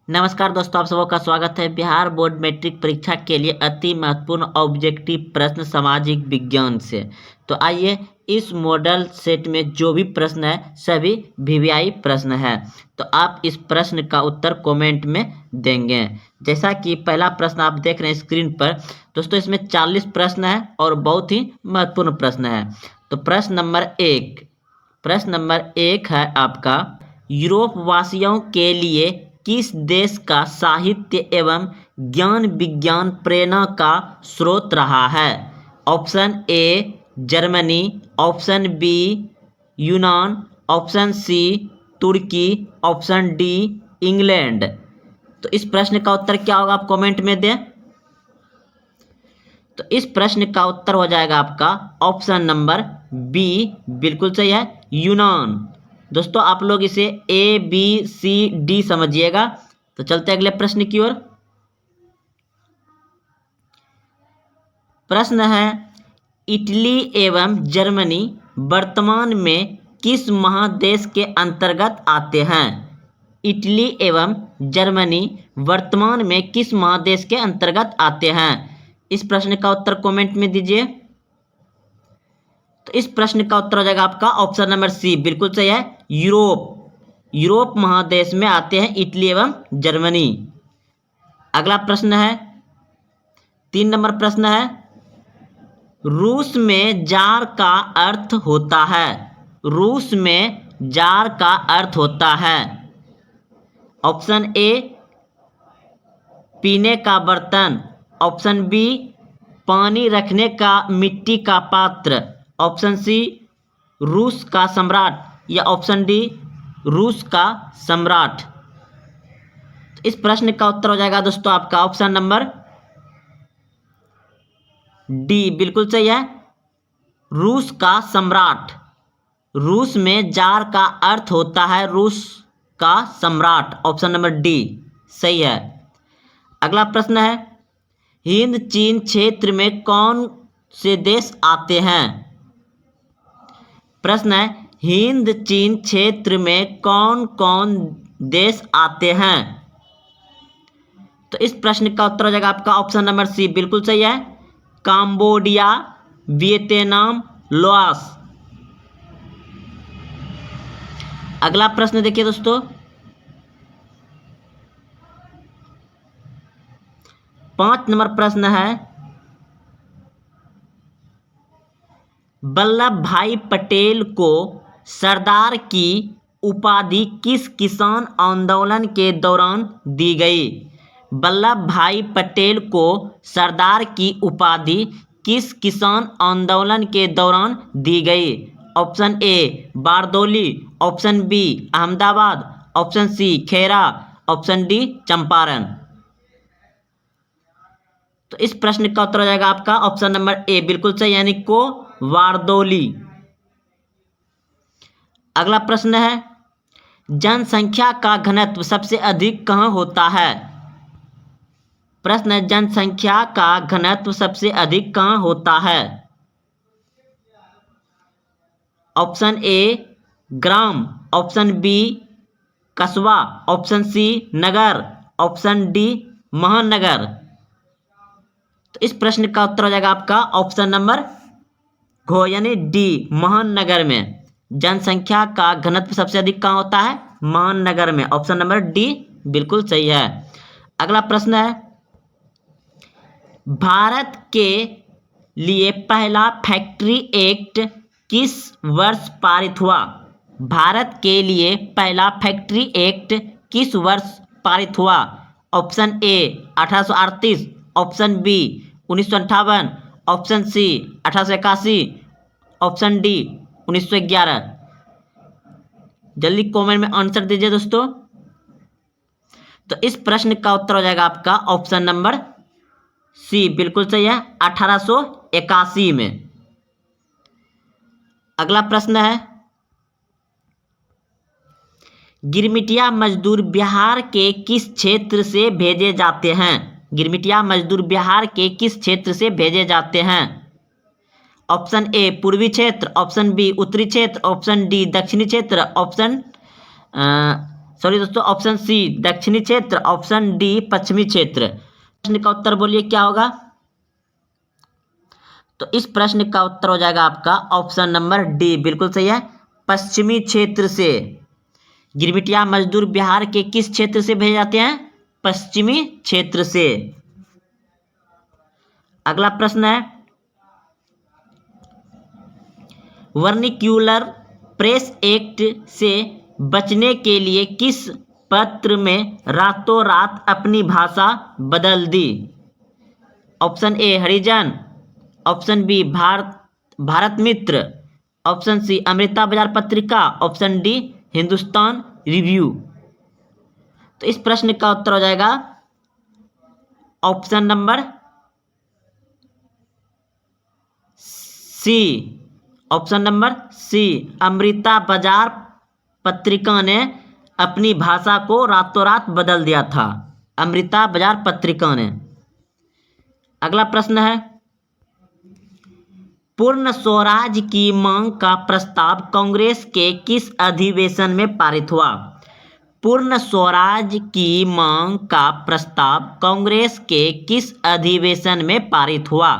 नमस्कार दोस्तों, आप सबों का स्वागत है। बिहार बोर्ड मैट्रिक परीक्षा के लिए अति महत्वपूर्ण ऑब्जेक्टिव प्रश्न सामाजिक विज्ञान से। तो आइए, इस मॉडल सेट में जो भी प्रश्न है सभी वीवीआई प्रश्न है। तो आप इस प्रश्न का उत्तर कमेंट में देंगे। जैसा कि पहला प्रश्न आप देख रहे हैं स्क्रीन पर दोस्तों, इसमें 40 प्रश्न है और बहुत ही महत्वपूर्ण प्रश्न है। तो प्रश्न नंबर एक है आपका, यूरोप वासियों के लिए किस देश का साहित्य एवं ज्ञान विज्ञान प्रेरणा का स्रोत रहा है? Option A Germany, option B यूनान, ऑप्शन सी तुर्की, ऑप्शन डी इंग्लैंड। तो इस प्रश्न का उत्तर क्या होगा, आप कमेंट में दें। तो इस प्रश्न का उत्तर हो जाएगा आपका ऑप्शन नंबर बी, बिल्कुल सही है, यूनान। दोस्तों आप लोग इसे ए बी सी डी समझिएगा। तो चलते अगले प्रश्न की ओर। प्रश्न है, इटली एवं जर्मनी वर्तमान में किस महादेश के अंतर्गत आते हैं? इटली एवं जर्मनी वर्तमान में किस महादेश के अंतर्गत आते हैं? इस प्रश्न का उत्तर कमेंट में दीजिए। तो इस प्रश्न का उत्तर हो जाएगा आपका ऑप्शन नंबर सी, बिल्कुल सही है, यूरोप महादेश में आते हैं इटली एवं जर्मनी। अगला प्रश्न है, 3 नंबर प्रश्न है, रूस में जार का अर्थ होता है? रूस में जार का अर्थ होता है ऑप्शन ए पीने का बर्तन, ऑप्शन बी पानी रखने का मिट्टी का पात्र, ऑप्शन सी रूस का सम्राट, या ऑप्शन डी रूस का सम्राट। तो इस प्रश्न का उत्तर हो जाएगा दोस्तों आपका ऑप्शन नंबर डी, बिल्कुल सही है, रूस का सम्राट। रूस में जार का अर्थ होता है रूस का सम्राट, ऑप्शन नंबर डी सही है। अगला प्रश्न है, हिंद चीन क्षेत्र में कौन से देश आते हैं? प्रश्न है, हिंद चीन क्षेत्र में कौन कौन देश आते हैं? तो इस प्रश्न का उत्तर हो जाएगा आपका ऑप्शन नंबर सी, बिल्कुल सही है, कंबोडिया, वियतनाम, लाओस। अगला प्रश्न देखिए दोस्तों, 5 नंबर प्रश्न है, वल्लभ भाई पटेल को सरदार की उपाधि किस किसान आंदोलन के दौरान दी गई? वल्लभ भाई पटेल को सरदार की उपाधि किस किसान आंदोलन के दौरान दी गई? Option A Bardoli, option B Ahmedabad, option C Kheda, option D Champaran. तो इस प्रश्न का उत्तर हो जाएगा आपका ऑप्शन नंबर ए, बिल्कुल सही, यानी को वारदौली। अगला प्रश्न है, जनसंख्या का घनत्व सबसे अधिक कहाँ होता है? प्रश्न है, जनसंख्या का घनत्व सबसे अधिक कहाँ होता है? ऑप्शन ए ग्राम, ऑप्शन बी कस्बा, ऑप्शन सी नगर, ऑप्शन डी महानगर। तो इस प्रश्न का उत्तर हो जाएगा आपका ऑप्शन नंबर घो, यानी डी महानगर में जनसंख्या का घनत्व सबसे अधिक कहाँ होता है? महानगर में, ऑप्शन नंबर डी बिल्कुल सही है। अगला प्रश्न है, भारत के लिए पहला फैक्ट्री एक्ट किस वर्ष पारित हुआ? भारत के लिए पहला फैक्ट्री एक्ट किस वर्ष पारित हुआ? Option A 1838, option B 1958, option C 1881, option D 1911। जल्दी कमेंट में आंसर दीजिए दोस्तों। तो इस प्रश्न का उत्तर हो जाएगा आपका ऑप्शन नंबर सी, बिल्कुल सही है, 1881 में। अगला प्रश्न है, गिरमिटिया मजदूर बिहार के किस क्षेत्र से भेजे जाते हैं? गिरमिटिया मजदूर बिहार के किस क्षेत्र से भेजे जाते हैं? ऑप्शन ए पूर्वी क्षेत्र, ऑप्शन बी उत्तरी क्षेत्र, ऑप्शन डी दक्षिणी क्षेत्र, ऑप्शन सॉरी दोस्तों, ऑप्शन सी दक्षिणी क्षेत्र, ऑप्शन डी पश्चिमी क्षेत्र। प्रश्न का उत्तर बोलिए क्या होगा? तो इस प्रश्न का उत्तर हो जाएगा आपका ऑप्शन नंबर डी, बिल्कुल सही है, पश्चिमी क्षेत्र से। गिरमिटिया मजदूर बिहार के किस क्षेत्र से भेजे जाते हैं? पश्चिमी क्षेत्र से। अगला प्रश्न है, वर्निक्यूलर प्रेस एक्ट से बचने के लिए किस पत्र में रातों रात अपनी भाषा बदल दी? Option A Harijan, option B Bharat Mitra, option C Amrita Bazar Patrika, option D Hindustan review. तो इस प्रश्न का उत्तर हो जाएगा option number C, option number C, Amrita Bazar Patrika ने अपनी भाषा को रातों रात बदल दिया था, अमृता बाजार पत्रिका ने। अगला प्रश्न है, पूर्ण स्वराज की मांग का प्रस्ताव कांग्रेस के किस अधिवेशन में पारित हुआ? पूर्ण स्वराज की मांग का प्रस्ताव कांग्रेस के किस अधिवेशन में पारित हुआ?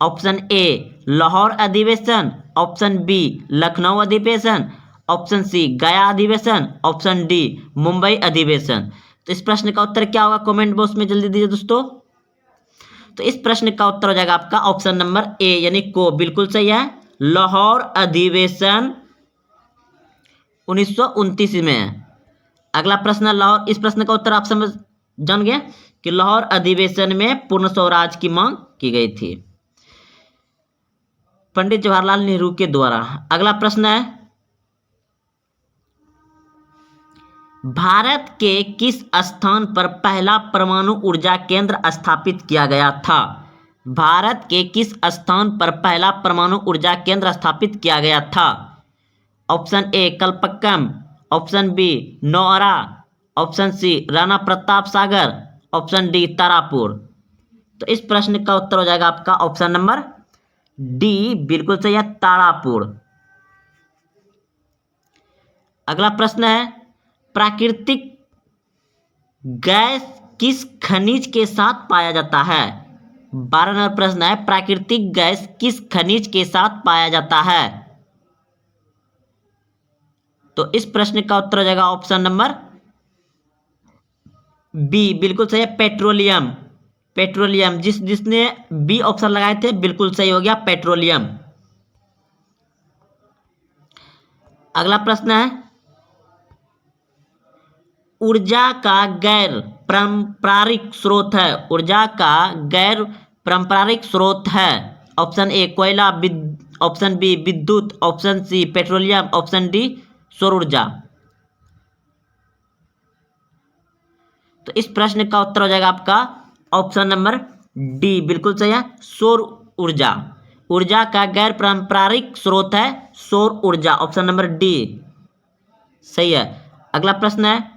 ऑप्शन ए लाहौर अधिवेशन, ऑप्शन बी लखनऊ अधिवेशन, ऑप्शन सी गया अधिवेशन, ऑप्शन डी मुंबई अधिवेशन। तो इस प्रश्न का उत्तर क्या होगा? कमेंट बॉक्स में जल्दी दीजिए दोस्तों। तो इस प्रश्न का उत्तर हो जाएगा आपका ऑप्शन नंबर ए यानी को, बिल्कुल सही है, लाहौर अधिवेशन 1929 में है। अगला प्रश्न लाहौर, इस प्रश्न का उत्तर आप समझ जान गए कि लाहौर अधिवेशन में पूर्ण स्वराज की मांग की गई थी पंडित जवाहरलाल नेहरू के द्वारा। अगला प्रश्न है, भारत के किस स्थान पर पहला परमाणु ऊर्जा केंद्र स्थापित किया गया था? भारत के किस स्थान पर पहला परमाणु ऊर्जा केंद्र स्थापित किया गया था? Option A Kalpakkam, option B Narora, option C Rana Pratap Sagar, option D Tarapur. तो इस प्रश्न का उत्तर हो जाएगा आपका ऑप्शन नंबर डी, बिल्कुल सही है, तारापुर। अगला प्रश्न है, प्राकृतिक गैस किस खनिज के साथ पाया जाता है? 12 नंबर प्रश्न है, प्राकृतिक गैस किस खनिज के साथ पाया जाता है? तो इस प्रश्न का उत्तर हो जाएगा ऑप्शन नंबर बी, बिल्कुल सही है, पेट्रोलियम। पेट्रोलियम, जिसने बी ऑप्शन लगाए थे बिल्कुल सही हो गया, पेट्रोलियम। अगला प्रश्न है, ऊर्जा का गैर पारंपरिक स्रोत है, ऊर्जा का गैर पारंपरिक स्रोत है। ऑप्शन ए कोयला, ऑप्शन बी विद्युत, option C petroleum, option D सौर ऊर्जा। तो इस प्रश्न का उत्तर हो जाएगा आपका ऑप्शन नंबर डी, बिल्कुल सही है, सौर ऊर्जा। ऊर्जा का गैर पारंपरिक स्रोत है सौर ऊर्जा, ऑप्शन नंबर डी सही है। अगला प्रश्न है,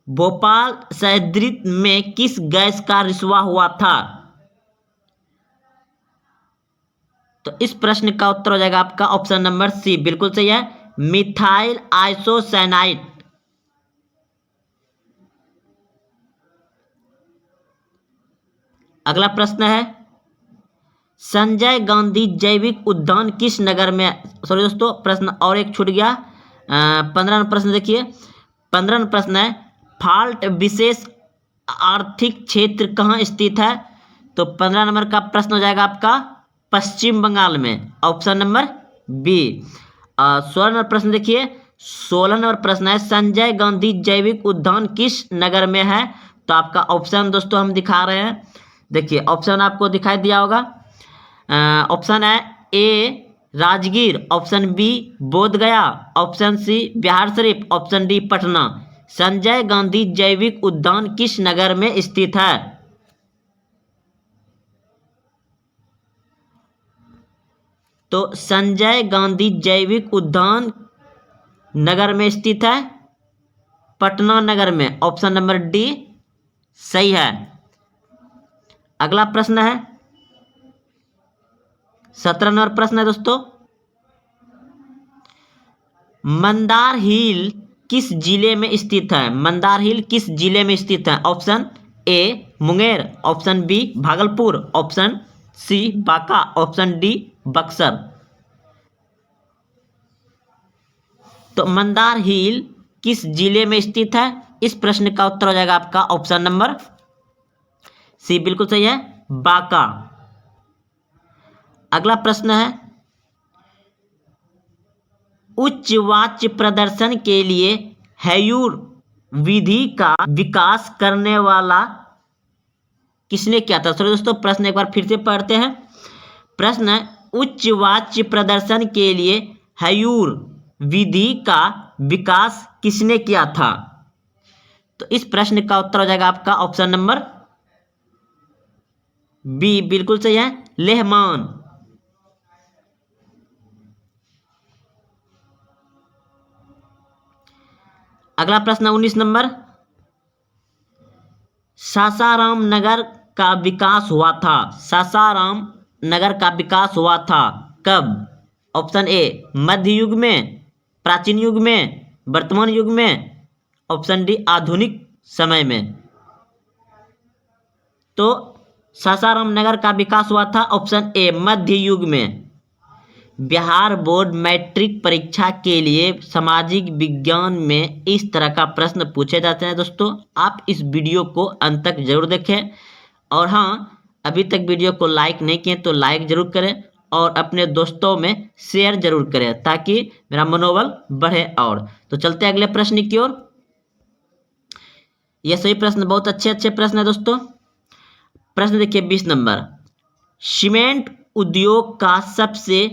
भोपाल शहरीकरण में किस गैस का रिसाव हुआ था? तो इस प्रश्न का उत्तर हो जाएगा आपका ऑप्शन नंबर सी, बिल्कुल सही है, मिथाइल आइसोसाइनाइड। अगला प्रश्न है, संजय गांधी जैविक उद्यान किस नगर में, सॉरी दोस्तों प्रश्न और एक छूट गया, 15 प्रश्न देखिए, 15 प्रश्न है, फाल्ट विशेष आर्थिक क्षेत्र कहाँ स्थित है? तो 15 नंबर का प्रश्न हो जाएगा आपका पश्चिम बंगाल में, ऑप्शन नंबर बी। 16 नंबर प्रश्न देखिए, 16 नंबर प्रश्न है, संजय गांधी जैविक उद्यान किस नगर में है? तो आपका ऑप्शन दोस्तों हम दिखा रहे हैं, देखिए ऑप्शन आपको दिखाई दिया होगा। ऑप्शन है A Rajgir, option B Bodhgaya, option C Bihar Sharif, option D Patna. Sanjay Gandhi जैविक उद्यान किस नगर में स्थित है? तो संजय गांधी जैविक उद्यान नगर में स्थित है पटना नगर में, ऑप्शन नंबर डी सही है। अगला प्रश्न है, 17 नंबर प्रश्न है दोस्तों, मंदार हिल किस जिले में स्थित है? मंदार हिल किस जिले में स्थित है? Option A Munger, option B Bhagalpur, option C Banka, option D Buxar. तो मंदार हिल किस जिले में स्थित है? इस प्रश्न का उत्तर हो जाएगा आपका ऑप्शन नंबर सी, बिल्कुल सही है, बांका। अगला प्रश्न है, उच्च वाच्य प्रदर्शन के लिए हैयूर विधि का विकास करने वाला किसने किया था? चलो दोस्तों प्रश्न एक बार फिर से पढ़ते हैं। प्रश्न है, उच्च वाच्य प्रदर्शन के लिए हैयूर विधि का विकास किसने किया था? तो इस प्रश्न का उत्तर हो जाएगा आपका ऑप्शन नंबर बी, बिल्कुल सही है, लेहमान। अगला प्रश्न 19 नंबर, सासाराम नगर का विकास हुआ था। सासाराम नगर का विकास हुआ था कब? ऑप्शन ए मध्य युग में, प्राचीन युग में, वर्तमान युग में, ऑप्शन डी आधुनिक समय में। तो सासाराम नगर का विकास हुआ था ऑप्शन ए मध्य युग में। बिहार बोर्ड मैट्रिक परीक्षा के लिए सामाजिक विज्ञान में इस तरह का प्रश्न पूछे जाते हैं। दोस्तों आप इस वीडियो को अंत तक जरूर देखें, और हाँ अभी तक वीडियो को लाइक नहीं किए तो लाइक जरूर करें और अपने दोस्तों में शेयर जरूर करें ताकि मेरा मनोबल बढ़े। और तो चलते हैं अगले प्रश्न की ओर। यह सही प्रश्न, बहुत अच्छे अच्छे प्रश्न है दोस्तों। प्रश्न देखिए 20 नंबर, सीमेंट उद्योग का सबसे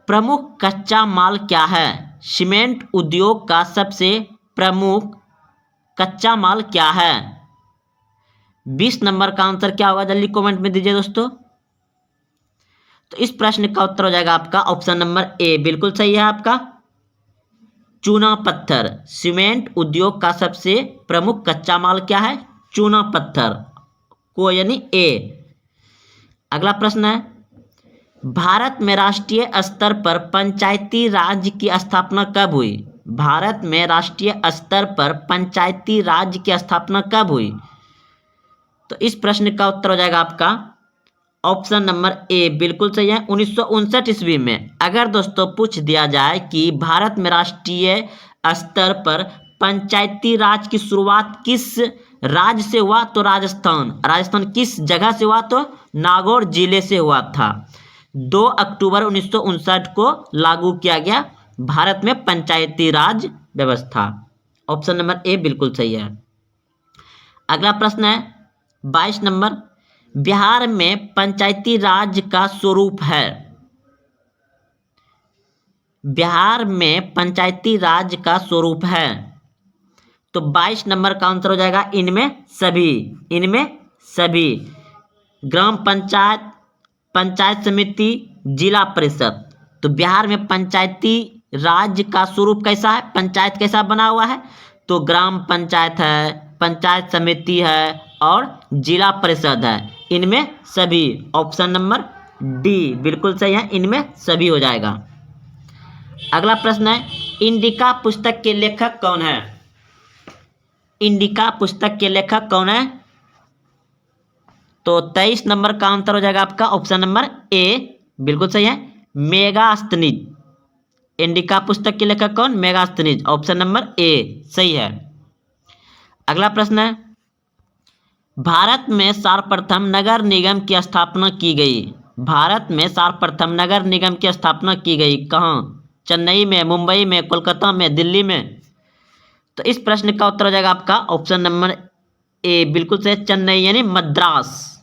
प्रमुख कच्चा माल क्या है? सीमेंट उद्योग का सबसे प्रमुख कच्चा माल क्या है? 20 नंबर का आंसर क्या होगा, जल्दी कमेंट में दीजिए दोस्तों। तो इस प्रश्न का उत्तर हो जाएगा आपका ऑप्शन नंबर ए, बिल्कुल सही है आपका, चूना पत्थर। सीमेंट उद्योग का सबसे प्रमुख कच्चा माल क्या है? चूना पत्थर को, यानी ए। अगला प्रश्न है, भारत में राष्ट्रीय स्तर पर पंचायती राज की स्थापना कब हुई? भारत में राष्ट्रीय स्तर पर पंचायती राज की स्थापना कब हुई? तो इस प्रश्न का उत्तर हो जाएगा आपका ऑप्शन नंबर ए, बिल्कुल सही है, 1959 ईस्वी में। अगर दोस्तों पूछ दिया जाए कि भारत में राष्ट्रीय स्तर पर पंचायती राज की शुरुआत किस राज्य से हुआ, तो राजस्थान। राजस्थान किस जगह से हुआ, तो नागौर जिले से हुआ था। 2 अक्टूबर 1959 को लागू किया गया भारत में पंचायती राज व्यवस्था। ऑप्शन नंबर ए बिल्कुल सही है। अगला प्रश्न है 22 नंबर, बिहार में पंचायती राज का स्वरूप है। बिहार में पंचायती राज का स्वरूप है, तो 22 नंबर का आंसर हो जाएगा इनमें सभी। इनमें सभी ग्राम पंचायत, पंचायत समिति, जिला परिषद। तो बिहार में पंचायती राज का स्वरूप कैसा है, पंचायत कैसा बना हुआ है, तो ग्राम पंचायत है, पंचायत समिति है और जिला परिषद है। इनमें सभी, ऑप्शन नंबर डी बिल्कुल सही है, इनमें सभी हो जाएगा। अगला प्रश्न है, इंडिका पुस्तक के लेखक कौन है? इंडिका पुस्तक के लेखक कौन है? तो 23 नंबर का आंसर हो जाएगा आपका ऑप्शन नंबर ए, बिल्कुल सही है, मेगास्थनीज। इंडिका पुस्तक के लेखक कौन? मेगास्थनीज, ऑप्शन नंबर ए सही है। अगला प्रश्न है, भारत में सर्वप्रथम नगर निगम की स्थापना की गई। भारत में सर्वप्रथम नगर निगम की स्थापना की गई कहाँ? चेन्नई में, मुंबई में, कोलकाता में, दिल्ली में। तो इस प्रश्न का उत्तर हो जाएगा आपका ऑप्शन नंबर ए, बिल्कुल सही, चेन्नई यानी मद्रास।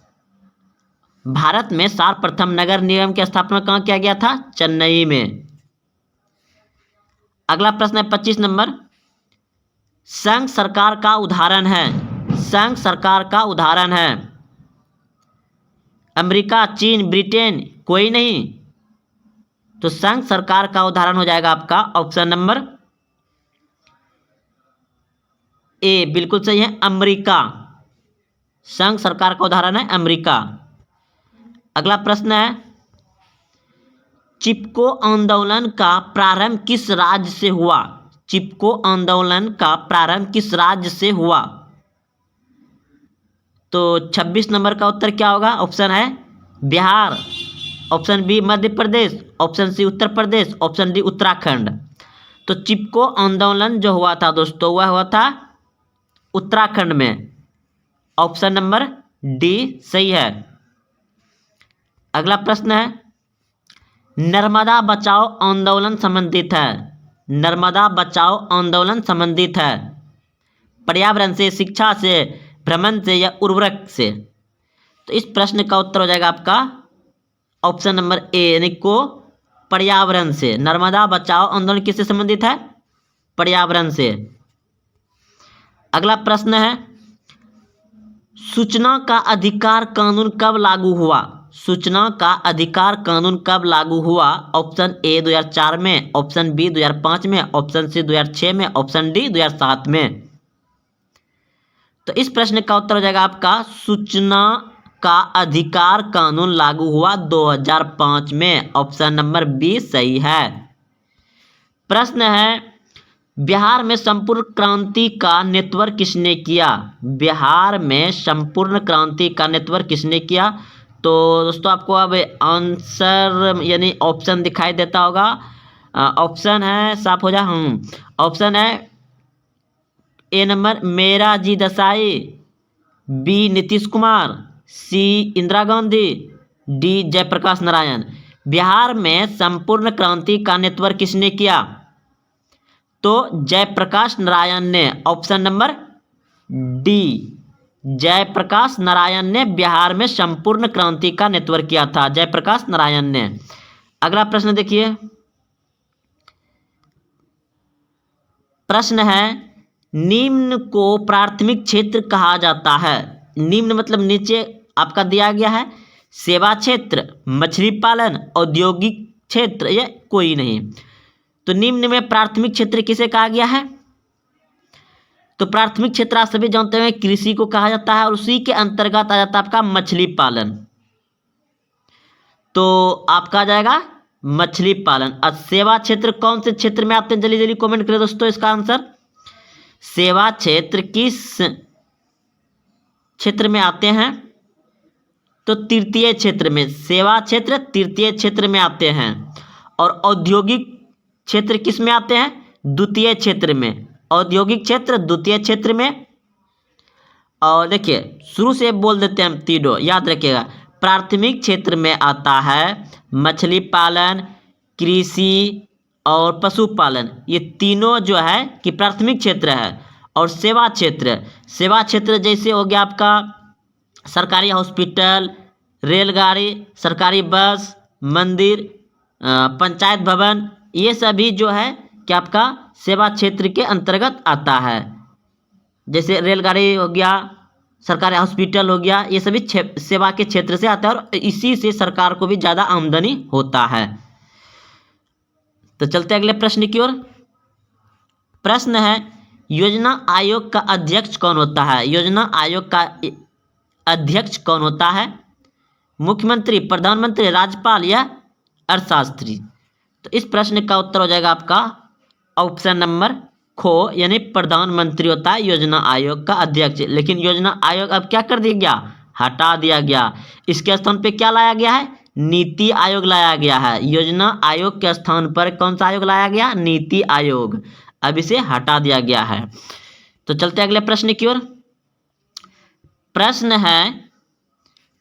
भारत में सर्वप्रथम नगर निगम की स्थापना कहाँ किया गया था? चेन्नई में। अगला प्रश्न है 25 नंबर, संघ सरकार का उदाहरण है। संघ सरकार का उदाहरण है अमेरिका, चीन, ब्रिटेन, कोई नहीं। तो संघ सरकार का उदाहरण हो जाएगा आपका ऑप्शन नंबर ए, बिल्कुल सही है, अमेरिका। संघ सरकार का उदाहरण है अमेरिका। अगला प्रश्न है, चिपको आंदोलन का प्रारंभ किस राज्य से हुआ? चिपको आंदोलन का प्रारंभ किस राज्य से हुआ? तो 26 नंबर का उत्तर क्या होगा? ऑप्शन है Bihar, option B Madhya Pradesh, option C Uttar Pradesh, option D Uttarakhand. तो चिपको आंदोलन जो हुआ था दोस्तों वह हुआ था उत्तराखंड में। ऑप्शन नंबर डी सही है। अगला प्रश्न है नर्मदा बचाओ आंदोलन संबंधित है। नर्मदा बचाओ आंदोलन संबंधित है पर्यावरण से, शिक्षा से, भ्रमण से या उर्वरक से? तो इस प्रश्न का उत्तर हो जाएगा आपका ऑप्शन नंबर ए यानी को पर्यावरण से। नर्मदा बचाओ आंदोलन किससे संबंधित है? पर्यावरण से। अगला प्रश्न है सूचना का अधिकार कानून कब लागू हुआ? सूचना का अधिकार कानून कब लागू हुआ? ऑप्शन ए 2004 में, ऑप्शन बी 2005 में, ऑप्शन सी 2006 में, ऑप्शन डी 2007 में। तो इस प्रश्न का उत्तर हो जाएगा आपका सूचना का अधिकार कानून लागू हुआ 2005 में। ऑप्शन नंबर बी सही है। प्रश्न है बिहार में संपूर्ण क्रांति का नेतृत्व किसने किया? बिहार में संपूर्ण क्रांति का नेतृत्व किसने किया? तो दोस्तों आपको अब आंसर यानी ऑप्शन दिखाई देता होगा। ऑप्शन है साफ हो जा ऑप्शन है ए नंबर मेरा जी देसाई, बी नीतीश कुमार, सी इंदिरा गांधी, डी जयप्रकाश नारायण। बिहार में संपूर्ण क्रांति का नेतृत्व किसने किया? तो जयप्रकाश नारायण ने। Option number D Jayaprakash Narayan ने बिहार में संपूर्ण क्रांति का नेतृत्व किया था, जयप्रकाश नारायण ने। अगला प्रश्न देखिए। प्रश्न है निम्न को प्राथमिक क्षेत्र कहा जाता है। निम्न मतलब नीचे आपका दिया गया है सेवा क्षेत्र, मछली पालन, औद्योगिक क्षेत्र या कोई नहीं। तो निम्न में प्राथमिक क्षेत्र किसे कहा गया है? तो प्राथमिक क्षेत्र आप सभी जानते हैं कृषि को कहा जाता है और उसी के अंतर्गत आ जाता है आपका मछली पालन। तो आपका आ जाएगा मछली पालन। और सेवा क्षेत्र कौन से क्षेत्र में आते हैं? जल्दी जल्दी कमेंट करें दोस्तों इसका आंसर। सेवा क्षेत्र किस क्षेत्र में आते हैं? तो तृतीय क्षेत्र में। सेवा क्षेत्र तृतीय क्षेत्र में आते हैं। और औद्योगिक क्षेत्र किस में आते हैं? द्वितीय क्षेत्र में। औद्योगिक क्षेत्र द्वितीय क्षेत्र में। और देखिए शुरू से बोल देते हैं हम तीनों, याद रखिएगा। प्राथमिक क्षेत्र में आता है मछली पालन, कृषि और पशुपालन। ये तीनों जो है कि प्राथमिक क्षेत्र है। और सेवा क्षेत्र, सेवा क्षेत्र जैसे हो गया आपका सरकारी हॉस्पिटल, रेलगाड़ी, सरकारी बस, मंदिर, पंचायत भवन, ये सभी जो है कि आपका सेवा क्षेत्र के अंतर्गत आता है। जैसे रेलगाड़ी हो गया, सरकारी हॉस्पिटल हो गया, ये सभी सेवा के क्षेत्र से आता है और इसी से सरकार को भी ज़्यादा आमदनी होता है। तो चलते अगले प्रश्न की ओर। प्रश्न है योजना आयोग का अध्यक्ष कौन होता है? योजना आयोग का अध्यक्ष कौन होता है? मुख्यमंत्री, प्रधानमंत्री, राज्यपाल या अर्थशास्त्री? तो इस प्रश्न का उत्तर हो जाएगा आपका ऑप्शन नंबर खो यानी प्रधानमंत्री होता है योजना आयोग का अध्यक्ष। लेकिन योजना आयोग अब क्या कर दिया गया? हटा दिया गया। इसके स्थान पे क्या लाया गया है? नीति आयोग लाया गया है। योजना आयोग के स्थान पर कौन सा आयोग लाया गया? नीति आयोग। अब इसे हटा दिया गया है। तो चलते अगले प्रश्न की ओर। प्रश्न है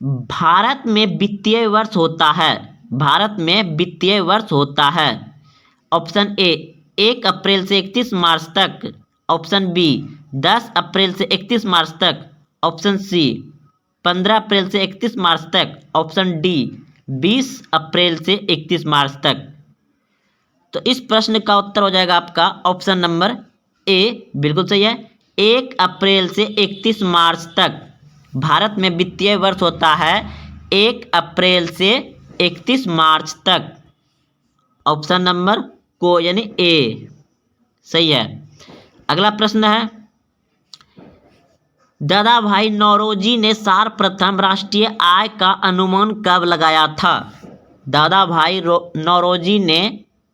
भारत में वित्तीय वर्ष होता है। भारत में वित्तीय वर्ष होता है। ऑप्शन ए 1 अप्रैल से 31 मार्च तक, ऑप्शन बी 10 अप्रैल से 31 मार्च तक, ऑप्शन सी 15 अप्रैल से 31 मार्च तक, ऑप्शन डी 20 अप्रैल से 31 मार्च तक। तो इस प्रश्न का उत्तर हो जाएगा आपका ऑप्शन नंबर ए, बिल्कुल सही है। 1 अप्रैल से 31 मार्च तक भारत में वित्तीय वर्ष होता है। 1 अप्रैल से 31 मार्च तक। ऑप्शन नंबर को यानी ए सही है। अगला प्रश्न है दादा भाई नौरोजी ने सर्वप्रथम राष्ट्रीय आय का अनुमान कब लगाया था? दादा भाई नौरोजी ने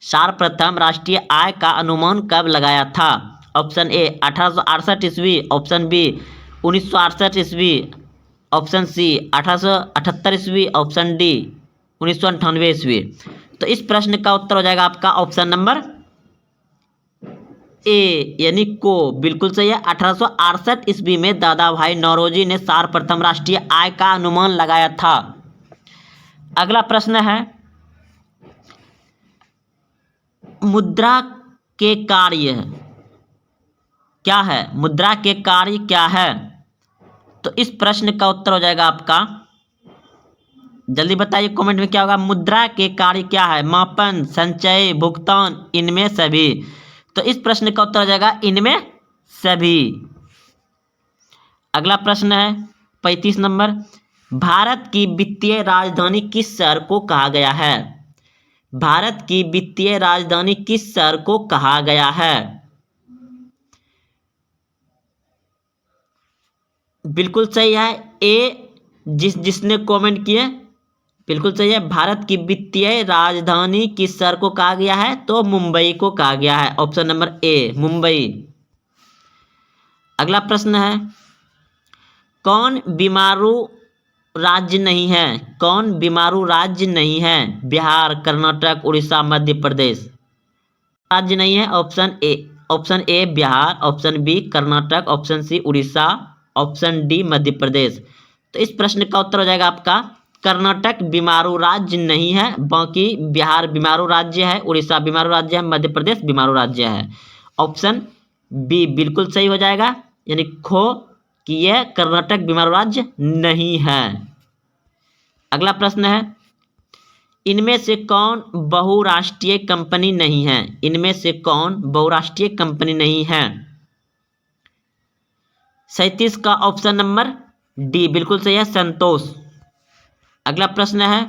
सर्वप्रथम राष्ट्रीय आय का अनुमान कब लगाया था? ऑप्शन ए 1868 ईस्वी, ऑप्शन बी 1968 ईस्वी, ऑप्शन सी 1878 ईस्वी, ऑप्शन डी 1998 ईस्वी। तो इस प्रश्न का उत्तर हो जाएगा आपका ऑप्शन नंबर ए यानी को बिल्कुल सही है। 1868 ईस्वी में दादा भाई नौरोजी ने सर्वप्रथम राष्ट्रीय आय का अनुमान लगाया था। अगला प्रश्न है, मुद्रा के कार्य क्या है? मुद्रा के कार्य क्या है? तो इस प्रश्न का उत्तर हो जाएगा आपका, जल्दी बताइए कमेंट में क्या होगा। मुद्रा के कार्य क्या है? मापन, संचय, भुगतान, इनमें सभी। तो इस प्रश्न का उत्तर हो जाएगा इनमें सभी। अगला प्रश्न है 35 नंबर, भारत की वित्तीय राजधानी किस शहर को कहा गया है? भारत की वित्तीय राजधानी किस शहर को कहा गया है? बिल्कुल सही है ए, जिसने कमेंट किए बिल्कुल सही है। भारत की वित्तीय राजधानी किस शहर को कहा गया है? तो मुंबई को कहा गया है। Option number A Mumbai. अगला प्रश्न है, कौन बीमारू राज्य नहीं है? कौन बीमारू राज्य नहीं है? बिहार, कर्नाटक, उड़ीसा, मध्य प्रदेश। राज्य नहीं है option A Bihar, option B Karnataka, option C Orissa, option D Madhya Pradesh. तो इस प्रश्न का उत्तर हो जाएगा आपका कर्नाटक बीमारू राज्य नहीं है, बाकी बिहार बीमारू राज्य है, उड़ीसा बीमारू राज्य है, मध्य प्रदेश बीमारू राज्य है। ऑप्शन बी बिल्कुल सही हो जाएगा, यानी खो कि यह कर्नाटक बीमारू राज्य नहीं है। अगला प्रश्न है, इनमें से कौन बहुराष्ट्रीय कंपनी नहीं है? इनमें से कौन बहुराष्ट्रीय कंपनी नहीं है? 37 का ऑप्शन नंबर डी बिल्कुल सही है, संतोष। अगला प्रश्न है,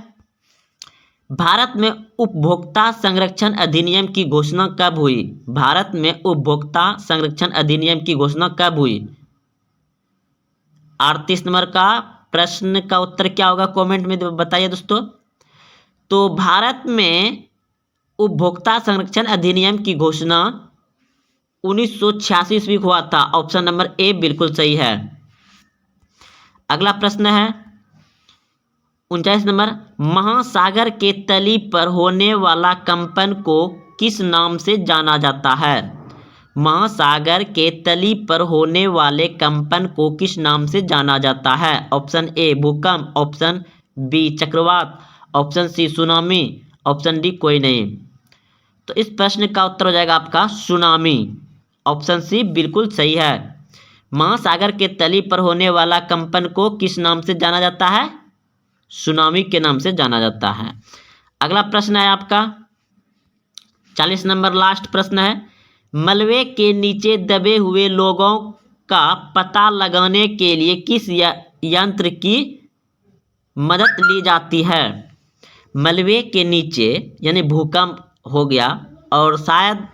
भारत में उपभोक्ता संरक्षण अधिनियम की घोषणा कब हुई? भारत में उपभोक्ता संरक्षण अधिनियम की घोषणा कब हुई? 38 नंबर का प्रश्न का उत्तर क्या होगा कमेंट में बताइए दोस्तों। तो भारत में उपभोक्ता संरक्षण अधिनियम की घोषणा 1986 ईस्वी को हुआ था। ऑप्शन नंबर ए बिल्कुल सही है। अगला प्रश्न है 39 नंबर, महासागर के तली पर होने वाला कंपन को किस नाम से जाना जाता है? महासागर के तली पर होने वाले कंपन को किस नाम से जाना जाता है? ऑप्शन ए भूकंप, ऑप्शन बी चक्रवात, option C tsunami, option D कोई नहीं। तो इस प्रश्न का उत्तर हो जाएगा आपका सुनामी। ऑप्शन सी बिल्कुल सही है। महासागर के तली पर होने वाला कंपन को किस नाम से जाना जाता है? सुनामी के नाम से जाना जाता है। अगला प्रश्न है आपका 40 नंबर लास्ट प्रश्न है, मलबे के नीचे दबे हुए लोगों का पता लगाने के लिए किस यंत्र की मदद ली जाती है? मलबे के नीचे यानी भूकंप हो गया और शायद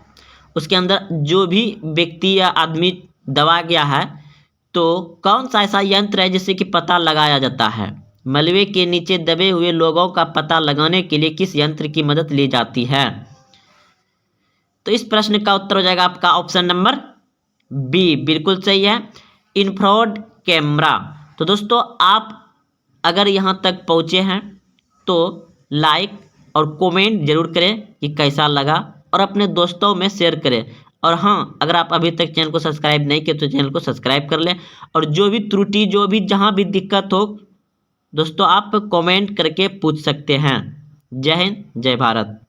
उसके अंदर जो भी व्यक्ति या आदमी दबा गया है, तो कौन सा ऐसा यंत्र है जिससे कि पता लगाया जाता है? मलबे के नीचे दबे हुए लोगों का पता लगाने के लिए किस यंत्र की मदद ली जाती है? तो इस प्रश्न का उत्तर हो जाएगा आपका ऑप्शन नंबर बी बिल्कुल सही है, इंफ्रारेड कैमरा। तो दोस्तों आप अगर यहाँ तक पहुँचे हैं तो लाइक और कमेंट जरूर करें कि कैसा लगा, और अपने दोस्तों में शेयर करें। और हाँ, अगर आप अभी तक चैनल को सब्सक्राइब नहीं किए तो चैनल को सब्सक्राइब कर लें, और जो भी त्रुटि जो भी जहाँ भी दिक्कत हो दोस्तों आप कमेंट करके पूछ सकते हैं। जय हिंद, जय भारत।